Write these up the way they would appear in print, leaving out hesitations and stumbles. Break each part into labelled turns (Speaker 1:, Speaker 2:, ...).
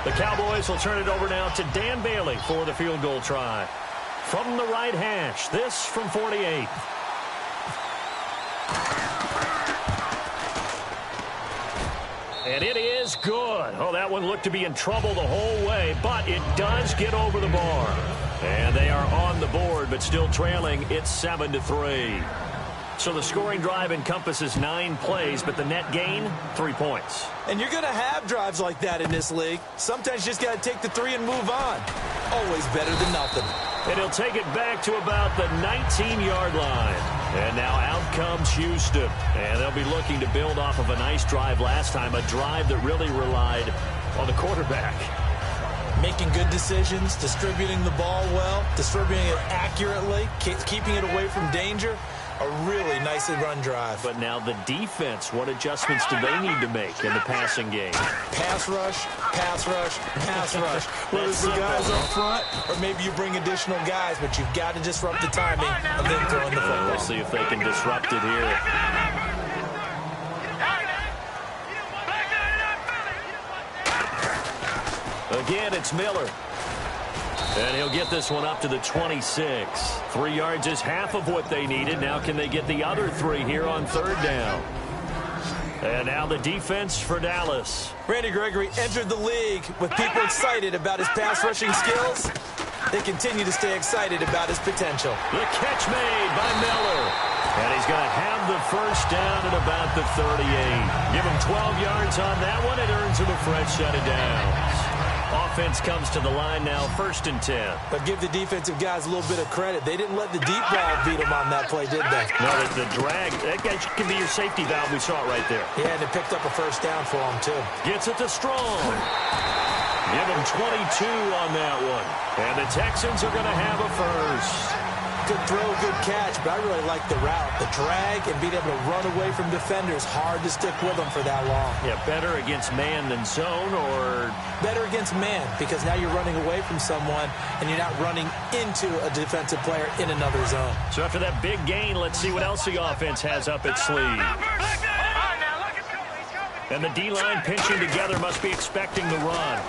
Speaker 1: The Cowboys will turn it over now to Dan Bailey for the field goal try. From the right hash, this from 48. And it is good. Oh, that one looked to be in trouble the whole way, but it does get over the bar. And they are on the board, but still trailing. It's 7-3. So the scoring drive encompasses 9 plays, but the net gain, 3 points.
Speaker 2: And you're going to have drives like that in this league. Sometimes you just got to take the 3 and move on. Always better than nothing.
Speaker 1: And he'll take it back to about the 19-yard line. And now out comes Houston. And they'll be looking to build off of a nice drive last time, a drive that really relied on the quarterback.
Speaker 2: Making good decisions, distributing the ball well, distributing it accurately, keeping it away from danger. A really nicely run drive.
Speaker 1: But now the defense, what adjustments do they need to make in the passing game?
Speaker 2: Pass rush, pass rush, pass rush. Whether it's the guys up front or maybe you bring additional guys, but you've got to disrupt the timing of them throwing the football.
Speaker 1: We'll see if they can disrupt it here. Again, it's Miller. And he'll get this one up to the 26. 3 yards is half of what they needed. Now can they get the other 3 here on third down? And now the defense for Dallas.
Speaker 2: Randy Gregory entered the league with people excited about his pass rushing skills. They continue to stay excited about his potential.
Speaker 1: The catch made by Miller. And he's going to have the first down at about the 38. Give him 12 yards on that one. It earns him a fresh set of downs. Offense comes to the line now, 1st and 10.
Speaker 2: But give the defensive guys a little bit of credit. They didn't let the deep ball beat them on that play, did they?
Speaker 1: No, the drag, that guy can be your safety valve. We saw it right there.
Speaker 2: Yeah, and it picked up a first down for him, too.
Speaker 1: Gets it to Strong. Give him 22 on that one. And the Texans are going to have a first.
Speaker 2: Good throw, good catch, but I really like the route. The drag and being able to run away from defenders. Hard to stick with them for that long.
Speaker 1: Yeah, better against man than zone, or?
Speaker 2: Better against man, because now you're running away from someone and you're not running into a defensive player in another zone.
Speaker 1: So after that big gain, let's see what else the offense has up its sleeve. And the D-line pinching together must be expecting the run.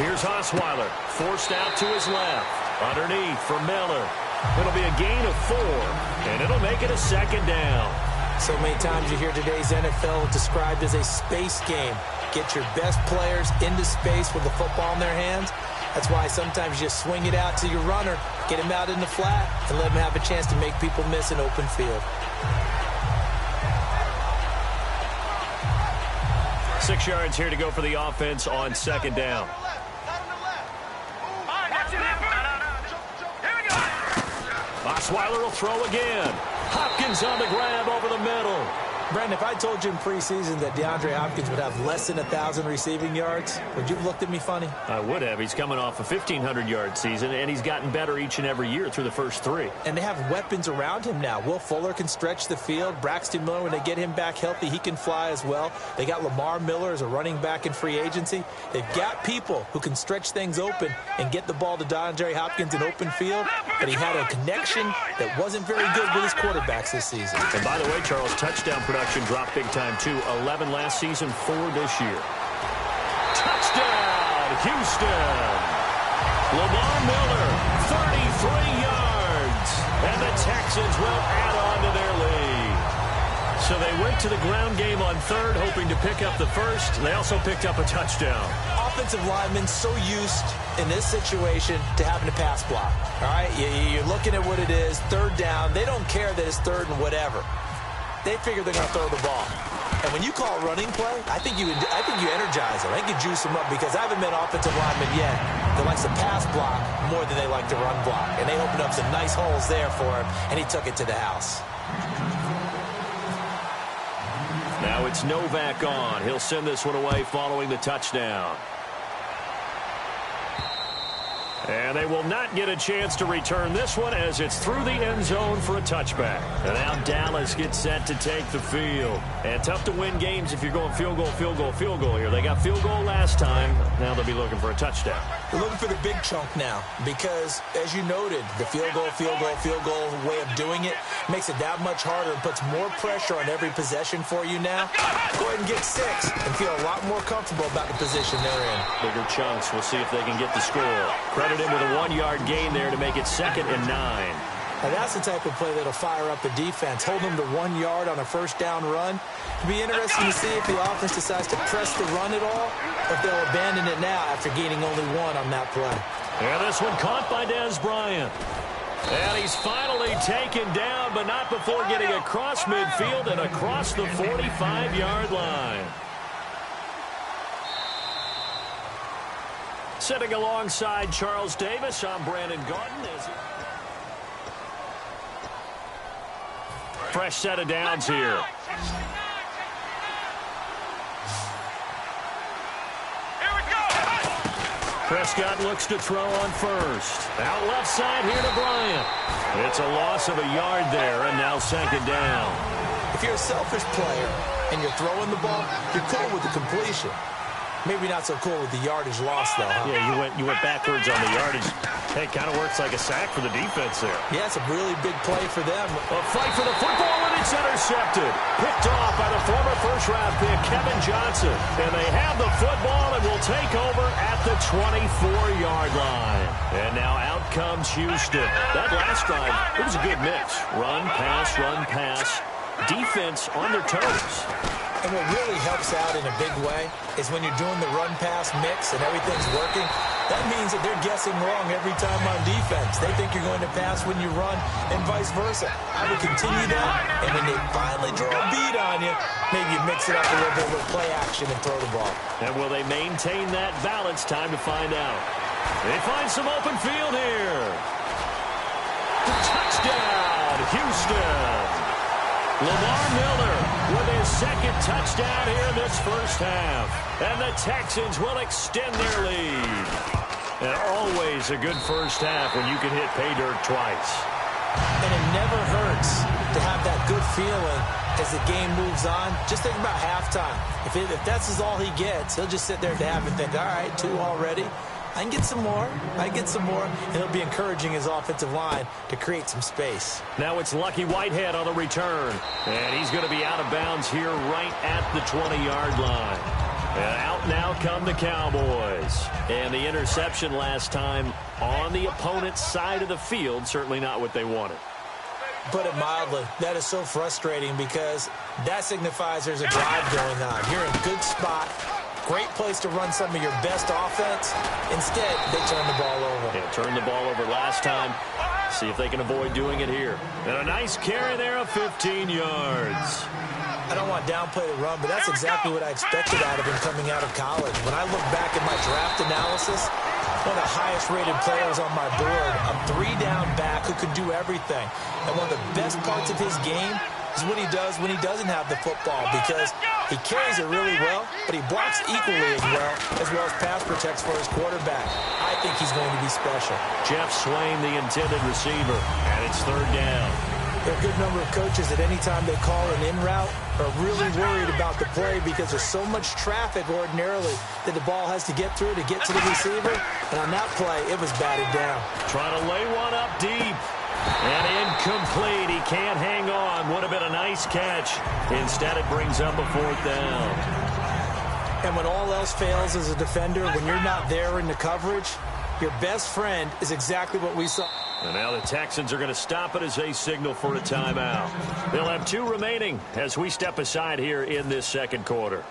Speaker 1: Here's Osweiler, forced out to his left. Underneath for Miller. It'll be a gain of 4, and it'll make it a 2nd down.
Speaker 2: So many times you hear today's NFL described as a space game. Get your best players into space with the football in their hands. That's why sometimes you just swing it out to your runner, get him out in the flat, and let him have a chance to make people miss an open field.
Speaker 1: 6 yards here to go for the offense on 2nd down. Osweiler will throw again. Hopkins on the grab over the middle.
Speaker 2: Brandon, if I told you in preseason that DeAndre Hopkins would have less than 1,000 receiving yards, would you have looked at me funny?
Speaker 1: I would have. He's coming off a 1,500-yard season, and he's gotten better each and every year through the first 3.
Speaker 2: And they have weapons around him now. Will Fuller can stretch the field. Braxton Miller, when they get him back healthy, he can fly as well. They got Lamar Miller as a running back in free agency. They've got people who can stretch things open and get the ball to DeAndre Hopkins in open field, but he had a connection that wasn't very good with his quarterbacks this season.
Speaker 1: And by the way, Charles, touchdown production dropped big time too. 11 last season, 4 this year. Touchdown, Houston. Lamar Miller, 33 yards. And the Texans will add on to their lead. So they went to the ground game on 3rd, hoping to pick up the first. They also picked up a touchdown.
Speaker 2: Offensive linemen so used in this situation to having to pass block. All right, you're looking at what it is, 3rd down. They don't care that it's 3rd and whatever. They figure they're going to throw the ball. And when you call a running play, I think you energize them. I think you juice them up, because I haven't met offensive linemen yet that likes to pass block more than they like to run block. And they opened up some nice holes there for him, and he took it to the house.
Speaker 1: Now it's Novak on. He'll send this one away following the touchdown. And they will not get a chance to return this one as it's through the end zone for a touchback. And now Dallas gets set to take the field. And tough to win games if you're going field goal, field goal, field goal here. They got field goal last time. Now they'll be looking for a touchdown.
Speaker 2: They're looking for the big chunk now because, as you noted, the field goal way of doing it makes it that much harder and puts more pressure on every possession for you now. Go ahead and get 6 and feel a lot more comfortable about the position they're in.
Speaker 1: Bigger chunks. We'll see if they can get the score. Credit him with a 1-yard gain there to make it 2nd and 9.
Speaker 2: Now that's the type of play that'll fire up the defense. Hold them to 1 yard on a first down run. It'll be interesting to see if the offense decides to press the run at all, or if they'll abandon it now after gaining only 1 on that play.
Speaker 1: And this one caught by Dez Bryant. And he's finally taken down, but not before getting across midfield and across the 45-yard line. Sitting alongside Charles Davis, I'm Brandon Gaudin. Fresh set of downs here. Prescott looks to throw on first. Out left side here to Bryant. It's a loss of a yard there, and now 2nd down.
Speaker 2: If you're a selfish player and you're throwing the ball, you're cool with the completion. Maybe not so cool with the yardage loss, though, huh?
Speaker 1: Yeah, you went backwards on the yardage. Hey, kind of works like a sack for the defense there.
Speaker 2: Yeah, it's a really big play for them.
Speaker 1: A fight for the football, and it's intercepted. Picked off by the former first-round pick, Kevin Johnson. And they have the football and will take over at the 24-yard line. And now out comes Houston. That last drive, it was a good mix. Run, pass. Defense on their toes.
Speaker 2: And what really helps out in a big way is when you're doing the run-pass mix and everything's working, that means that they're guessing wrong every time on defense. They think you're going to pass when you run and vice versa. I would continue that, and when they finally draw a beat on you, maybe you mix it up a little bit with play action and throw the ball.
Speaker 1: And will they maintain that balance? Time to find out. They find some open field here. Touchdown, Houston. Lamar Miller with his 2nd touchdown here in this first half. And the Texans will extend their lead. And always a good first half when you can hit pay dirt twice.
Speaker 2: And it never hurts to have that good feeling as the game moves on. Just think about halftime. If that's all he gets, he'll just sit there at the half and think, all right, 2 already. I can get some more. And it'll be encouraging his offensive line to create some space.
Speaker 1: Now it's Lucky Whitehead on the return. And he's going to be out of bounds here right at the 20-yard line. And out now come the Cowboys. And the interception last time on the opponent's side of the field, certainly not what they wanted.
Speaker 2: Put it mildly, that is so frustrating because that signifies there's a drive going on. You're in a good spot. Great place to run some of your best offense. Instead, they turn the ball over.
Speaker 1: Yeah, turned the ball over last time. See if they can avoid doing it here. And a nice carry there of 15 yards.
Speaker 2: I don't want to downplay the run, but that's exactly what I expected out of him coming out of college. When I look back at my draft analysis, one of the highest-rated players on my board, a 3-down back who could do everything. And one of the best parts of his game is what he does when he doesn't have the football, because he carries it really well, but he blocks equally as well as pass protects for his quarterback. I think he's going to be special.
Speaker 1: Jeff Swain, the intended receiver, and it's 3rd down.
Speaker 2: There are a good number of coaches that any time they call an in route are really worried about the play because there's so much traffic ordinarily that the ball has to get through to get to the receiver. And on that play, it was batted down.
Speaker 1: Trying to lay one up deep. And incomplete. He can't hang on. Would have been a nice catch. Instead, it brings up a 4th down.
Speaker 2: And when all else fails as a defender, when you're not there in the coverage, your best friend is exactly what we saw.
Speaker 1: And now the Texans are going to stop it as they signal for a timeout. They'll have 2 remaining as we step aside here in this 2nd quarter.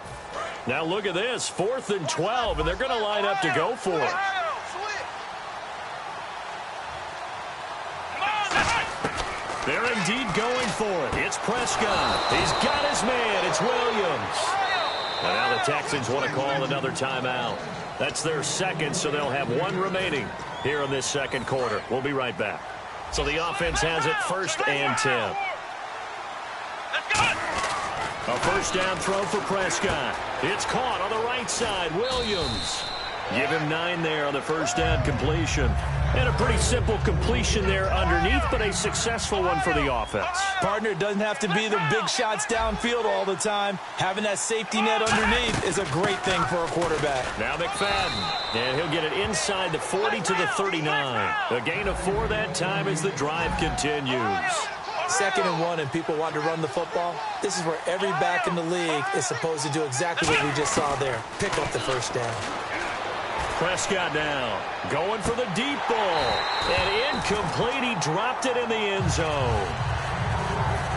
Speaker 1: Now look at this, 4th and 12, and they're going to line up to go for it. They're indeed going for it. It's Prescott. He's got his man. It's Williams. And now the Texans want to call another timeout. That's their 2nd, so they'll have 1 remaining here in this 2nd quarter. We'll be right back. So the offense has it 1st and 10. A 1st down throw for Prescott. It's caught on the right side. Williams. Give him 9 there on the first down completion. And a pretty simple completion there underneath, but a successful one for the offense.
Speaker 2: Partner, it doesn't have to be the big shots downfield all the time. Having that safety net underneath is a great thing for a quarterback.
Speaker 1: Now McFadden, and he'll get it inside the 40 to the 39. A gain of 4 that time as the drive continues.
Speaker 2: 2nd and 1, and people want to run the football. This is where every back in the league is supposed to do exactly what we just saw there. Pick up the first down.
Speaker 1: Prescott now going for the deep ball. And incomplete. He dropped it in the end zone.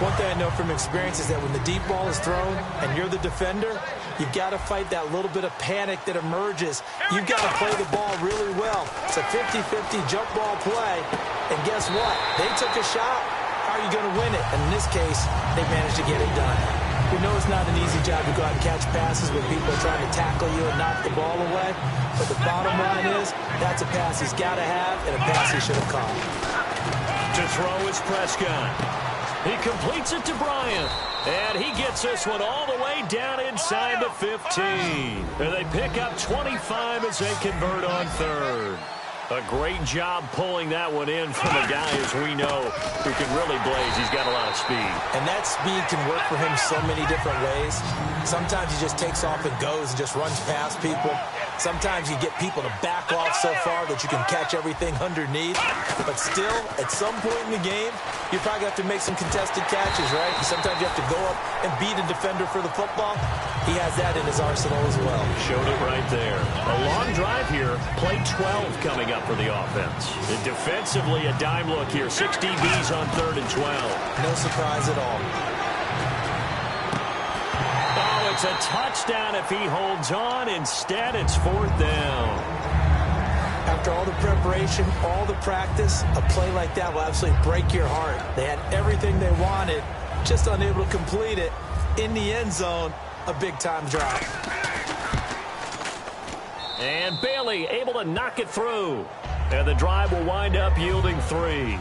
Speaker 2: One thing I know from experience is that when the deep ball is thrown and you're the defender, you've got to fight that little bit of panic that emerges. You've got to play the ball really well. It's a 50-50 jump ball play. And guess what? They took a shot. How are you going to win it? And in this case, they managed to get it done. We know it's not an easy job to go out and catch passes when people are trying to tackle you and knock the ball away. But the bottom line is, that's a pass he's got to have and a pass he should have caught.
Speaker 1: To throw is Prescott. He completes it to Bryant. And he gets this one all the way down inside the 15. And they pick up 25 as they convert on 3rd. A great job pulling that one in from a guy, as we know, who can really blaze. He's got a lot of speed.
Speaker 2: And that speed can work for him so many different ways. Sometimes he just takes off and goes and just runs past people. Sometimes you get people to back off so far that you can catch everything underneath. But still, at some point in the game, you probably have to make some contested catches, right? Sometimes you have to go up and beat a defender for the football. He has that in his arsenal as well.
Speaker 1: Showed it right there. A long drive here. Play 12 coming up for the offense. And defensively, a dime look here. 6 DBs on 3rd and 12.
Speaker 2: No surprise at all.
Speaker 1: Oh, it's a touchdown if he holds on. Instead, it's 4th down.
Speaker 2: After all the preparation, all the practice, a play like that will absolutely break your heart. They had everything they wanted, just unable to complete it. In the end zone, a big-time drop.
Speaker 1: And Bailey able to knock it through. And the drive will wind up yielding 3.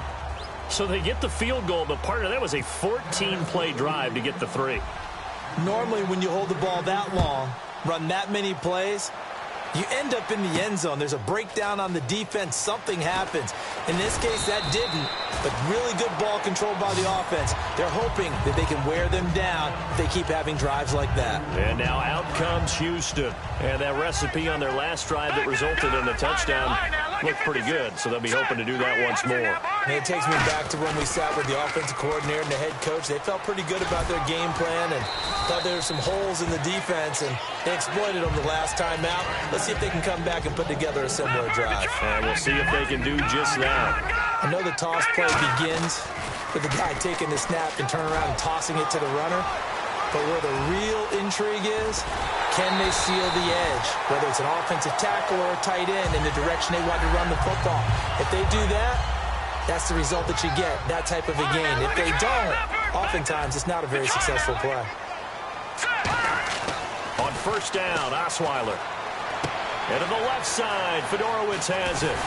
Speaker 1: So they get the field goal, but partner, that was a 14-play drive to get the 3.
Speaker 2: Normally, when you hold the ball that long, run that many plays, you end up in the end zone. There's a breakdown on the defense. Something happens. In this case, that didn't. But really good ball control by the offense. They're hoping that they can wear them down if they keep having drives like that.
Speaker 1: And now out comes Houston. And that recipe on their last drive that resulted in the touchdown looked pretty good. So they'll be hoping to do that once more.
Speaker 2: And it takes me back to when we sat with the offensive coordinator and the head coach. They felt pretty good about their game plan and thought there were some holes in the defense, and they exploited them the last time out. Let's see if they can come back and put together a similar drive.
Speaker 1: And we'll see if they can do just that.
Speaker 2: I know the toss play begins with the guy taking the snap and turning around and tossing it to the runner. But where the real intrigue is, can they seal the edge? Whether it's an offensive tackle or a tight end in the direction they want to run the football. If they do that, that's the result that you get, that type of a gain. If they don't, oftentimes it's not a very successful play.
Speaker 1: On 1st down, Osweiler. And to the left side, Fedorowicz has it.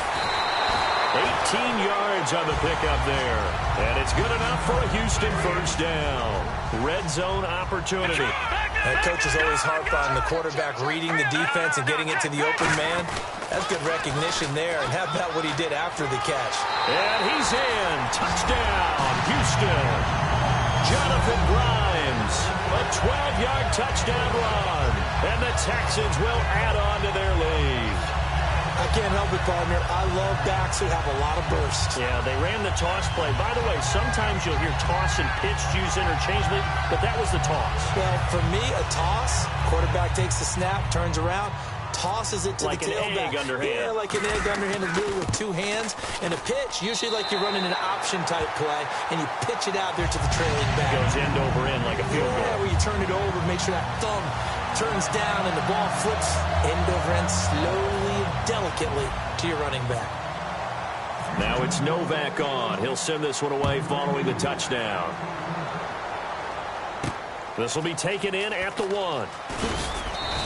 Speaker 1: 18 yards on the pickup there. And it's good enough for a Houston 1st down. Red zone opportunity.
Speaker 2: That coach is always harp on the quarterback reading the defense and getting it to the open man. That's good recognition there. And how about what he did after the catch?
Speaker 1: And he's in. Touchdown, Houston. Jonathan Grimes. A 12-yard touchdown run. And the Texans will add on to their lead.
Speaker 2: I can't help it, partner. I love backs who have a lot of burst.
Speaker 1: Yeah, they ran the toss play. By the way, sometimes you'll hear toss and pitch used interchangeably, but that was the toss.
Speaker 2: Well, for me, a toss, quarterback takes the snap, turns around, tosses it to
Speaker 1: like
Speaker 2: the tailback.
Speaker 1: Like an egg underhand.
Speaker 2: Yeah, like an egg underhand, really with 2 hands. And a pitch, usually like you're running an option-type play, and you pitch it out there to the trailing back.
Speaker 1: Goes end over end like a field goal.
Speaker 2: Yeah, where you turn it over, make sure that thumb turns down, and the ball flips end over end slowly and delicately to your running back.
Speaker 1: Now it's Novak on. He'll send this one away following the touchdown. This will be taken in at the 1.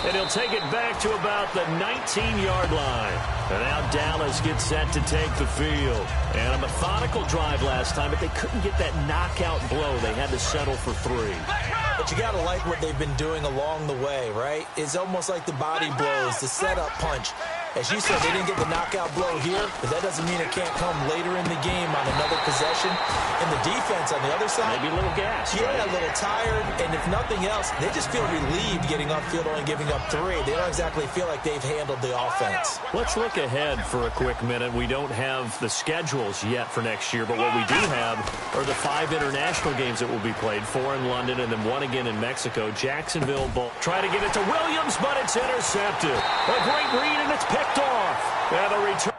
Speaker 1: And he'll take it back to about the 19-yard line. And now Dallas gets set to take the field. And a methodical drive last time, but they couldn't get that knockout blow. They had to settle for 3.
Speaker 2: But you got to like what they've been doing along the way, right? It's almost like the body blows, the setup punch. As you said, they didn't get the knockout blow here, but that doesn't mean it can't come later in the game on another possession. And the defense on the other side,
Speaker 1: maybe a little gas.
Speaker 2: Yeah,
Speaker 1: right?
Speaker 2: a little tired, and if nothing else, they just feel relieved getting upfield, only giving up 3. They don't exactly feel like they've handled the offense.
Speaker 1: Let's look ahead for a quick minute. We don't have the schedules yet for next year, but what we do have are the 5 international games that will be played, 4 in London and then 1 again in Mexico. Jacksonville try to get it to Williams, but it's intercepted. A great read, and it's picked off. And the return.